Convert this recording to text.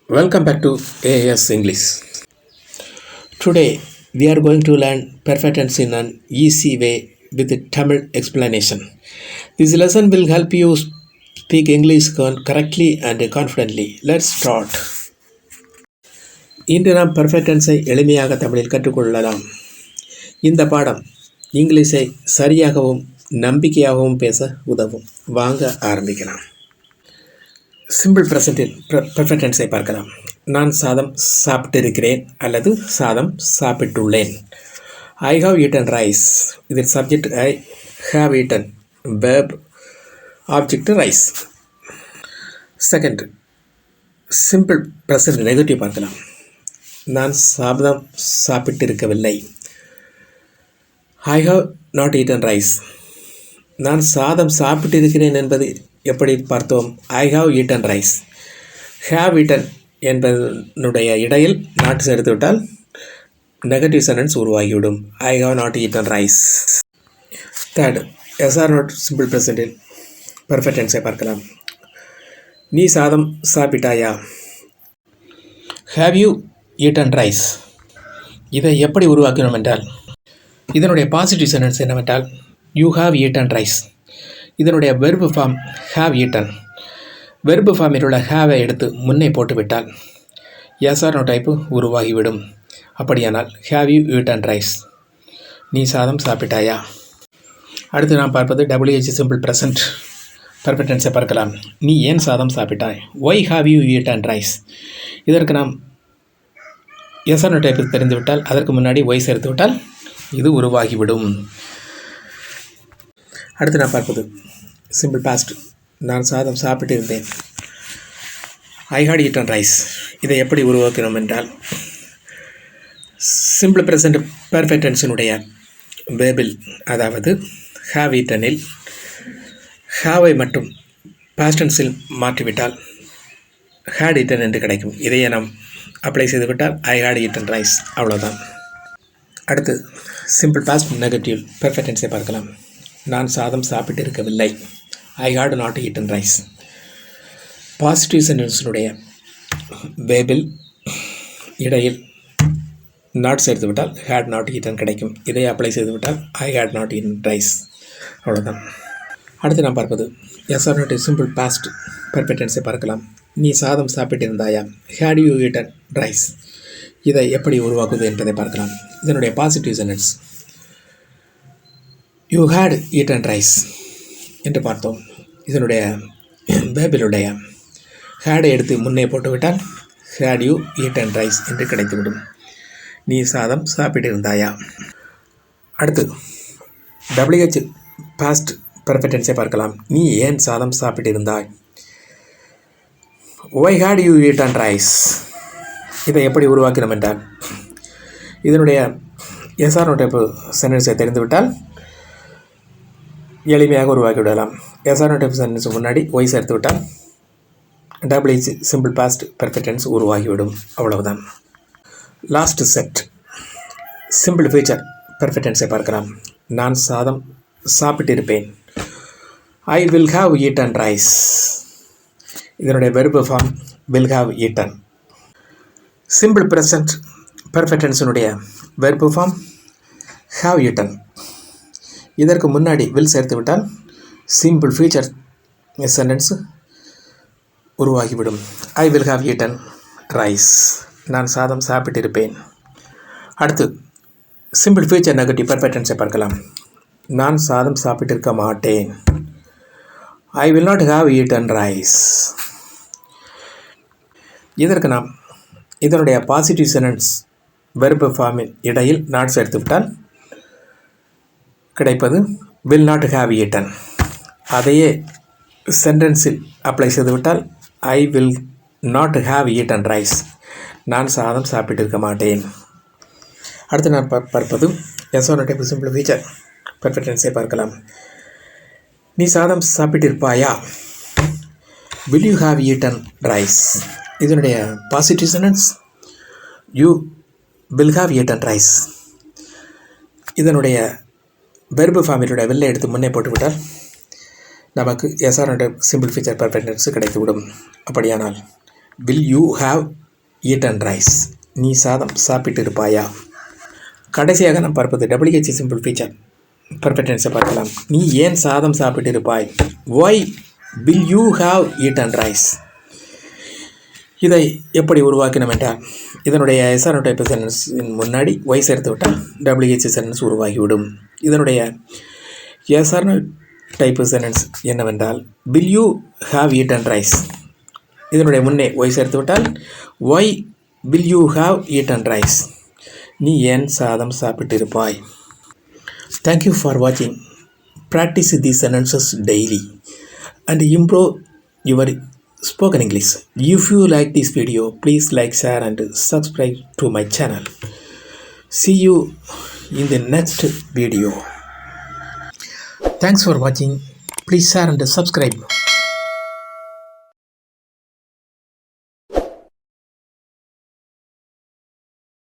Welcome back to AAS English. Today we are going to learn perfect tense in an easy way with a Tamil explanation. This lesson will help you speak English correctly and confidently. Let's start. இன்று நாம் perfect டென்ஸை எளிமையாக தமிழில் கற்றுக்கொள்ளலாம். இந்த பாடம் இங்கிலீஷை சரியாகவும் நம்பிக்கையாகவும் பேச உதவும். வாங்க ஆரம்பிக்கலாம். சிம்பிள் ப்ரெசண்டில் பெர்ஃபெக்ட் டென்ஸை பார்க்கலாம். நான் சாதம் சாப்பிட்டிருக்கிறேன் அல்லது சாதம் சாப்பிட்டுள்ளேன். I have eaten rice. இதில் subject I, have eaten verb, object rice. Second, simple present negative பார்க்கலாம். நான் சாதம் சாப்பிட்டிருக்கவில்லை. I have not eaten rice. நான் சாதம் சாப்பிட்டிருக்கிறேன் என்பது எப்படி பார்த்தோம்? I have eaten rice. Have eaten என்பதனுடைய இடையில் நாட் சேர்த்துவிட்டால் நெகட்டிவ் சென்டென்ஸ் உருவாகிவிடும். I have not eaten rice. Third, yes or not simple ப்ரெசண்டில் பெர்ஃபெக்ட் டென்ஸை பார்க்கலாம். நீ சாதம் சாப்பிட்டாயா? Have you eaten rice. இதை எப்படி உருவாக்கணும் என்றால், இதனுடைய பாசிட்டிவ் சென்டென்ஸ் என்னவென்றால் யூ ஹாவ் ஈட்டன் ரைஸ். இதனுடைய verb form have eaten. Verb ஃபார்மில் உள்ள ஹாவை எடுத்து முன்னே போட்டுவிட்டால் எஸ்ஆர் நோ டைப்பு உருவாகிவிடும். அப்படியானால் ஹாவ் யூ ஈட்டன் ரைஸ். நீ சாதம் சாப்பிட்டாயா? அடுத்து நாம் பார்ப்பது WH சிம்பிள் ப்ரெசன்ட் பெர்ஃபெக்ட் டென்ஸை பார்க்கலாம். நீ ஏன் சாதம் சாப்பிட்டாய்? Why have you eaten rice. இதற்கு நாம் எஸ்ஆர் நோ டைப்பு தெரிந்துவிட்டால் அதற்கு முன்னாடி ஒய் சேர்த்து விட்டால் இது உருவாகிவிடும். அடுத்து நான் பார்ப்பது சிம்பிள் பாஸ்ட். நான் சாதம் சாப்பிட்டு இருந்தேன். ஐ ஹாட் ஈட்டன் ரைஸ். இதை எப்படி உருவாக்கணும் என்றால், சிம்பிள் ப்ரெசண்ட் பெர்ஃபெக்ட் டென்ஸினுடைய வேர்பில், அதாவது ஹாவ் ஈட்டனில் ஹாவை மட்டும் பாஸ்ட் டென்ஸில் மாற்றிவிட்டால் ஹேட் ஈட்டன் என்று கிடைக்கும். இதையே நாம் அப்ளை செய்துவிட்டால் ஐ ஹாட் ஈட்டன் ரைஸ். அவ்வளோதான். அடுத்து சிம்பிள் பாஸ்ட் நெகட்டிவ் பெர்ஃபெக்ட் டென்ஸை பார்க்கலாம். நான் சாதம் சாப்பிட்டிருக்கவில்லை. I had not eaten rice. Positive சென்டென்ஸினுடைய வேர்பில் இடையில் நாட் சேர்த்து விட்டால் ஹேட் நாட் ஈட்டன் கிடைக்கும். இதை அப்ளை செய்துவிட்டால் I had not eaten rice. அவ்வளோதான். அடுத்து நாம் பார்ப்பது yes or not simple past perfect டென்ஸை பார்க்கலாம். நீ சாதம் சாப்பிட்டிருந்தாயா? Had you eaten rice. இதை எப்படி உருவாக்குவது என்பதை பார்க்கலாம். இதனுடைய positive sentence you had eaten rice என்று பார்த்தோம். இதனுடைய வேர்பிலுடைய ஹேடை எடுத்து முன்னே போட்டுவிட்டால் ஹேட் யூ ஈட்டன் ரைஸ் என்று கிடைத்துவிடும். நீ சாதம் சாப்பிட்டிருந்தாயா? அடுத்து WH பாஸ்ட் பெர்ஃபெக்ட் டென்ஸை பார்க்கலாம். நீ ஏன் சாதம் சாப்பிட்டிருந்தாய்? Why had you eaten rice. இதை எப்படி உருவாக்கணும் என்றால், இதனுடைய எஸ்ஆர் நோ டைப்பு சென்டென்ஸை தெரிந்துவிட்டால் எளிமையாக உருவாக்கி விடலாம். எஸ்ஆர் நோ டைப் சென்டென்ஸ் முன்னாடி ஒய் சேர்த்து விட்டால் WH simple past perfect tense உருவாகிவிடும். அவ்வளவுதான். Last set simple future perfect டென்ஸை பார்க்கலாம். நான் சாதம் சாப்பிட்டிருப்பேன். I will have eaten rice. இதனுடைய verb form will have eaten. Simple present perfect டென்ஸினுடைய வெர்பு ஃபார்ம் ஹாவ் ஈட்டன். இதற்கு முன்னாடி வில் சேர்த்து விட்டால் சிம்பிள் ஃபியூச்சர் சென்டென்ஸ் உருவாகிவிடும். I will have eaten rice. நான் சாதம் சாப்பிட்டிருப்பேன். அடுத்து சிம்பிள் ஃபியூச்சர் நெகட்டிவ் பெர்ஃபெக்ட் டென்ஸை பார்க்கலாம். நான் சாதம் சாப்பிட்டிருக்க மாட்டேன். ஐ will not have eaten rice. இதற்கு நாம் இதனுடைய பாசிட்டிவ் சென்டென்ஸ் வெர்பு ஃபார்மின் இடையில் நாட் சேர்த்து விட்டால் கிடைப்பது வில் நாட் ஹாவ் ஈட்டன். அதையே சென்டென்ஸில் அப்ளை செய்துவிட்டால் I will not have eaten rice. நான் சாதம் சாப்பிட்டிருக்க மாட்டேன். அடுத்து நான் பார்ப்பது yes or no type simple future perfect டென்ஸை பார்க்கலாம். நீ சாதம் சாப்பிட்டிருப்பாயா? Will you have eaten rice. இதனுடைய positive sentence you will have eaten rice. இதனுடைய வெர்பு ஃபார்மிலுடைய வில்லை எடுத்து முன்னே போட்டுவிட்டால் நமக்கு yes or no type simple future perfect tense கிடைத்துவிடும். அப்படியானால் will you have eaten rice? நீ சாதம் சாப்பிட்டு இருப்பாயா? கடைசியாக நாம் பார்ப்பது WH சிம்பிள் ஃபீச்சர் பர்ஃபெக்ட் டென்ஸை பார்க்கலாம். நீ ஏன் சாதம் சாப்பிட்டு இருப்பாய்? Why will you have eaten rice? இதை எப்படி உருவாக்கினோம் என்றால், இதனுடைய எஸ்ஆர்னோ டைப் சென்டென்ஸின் முன்னாடி ஒய் சேர்த்து விட்டால் WH சென்டென்ஸ் உருவாகிவிடும். இதனுடைய எஸ்ஆர்னோ டைப் சென்டென்ஸ் என்னவென்றால், will you have eaten rice? இதனுடைய முன்னே ஒய் சேர்த்து விட்டால் why will you have eaten rice? நீ ஏன் சாதம் சாப்பிட்டு இருப்பாய்? தேங்க்யூ ஃபார் வாட்சிங். Practice these sentences daily and improve your spoken English. If you like this video, please like, share and subscribe to my channel. See you in the next video. Thanks for watching. Please share and subscribe.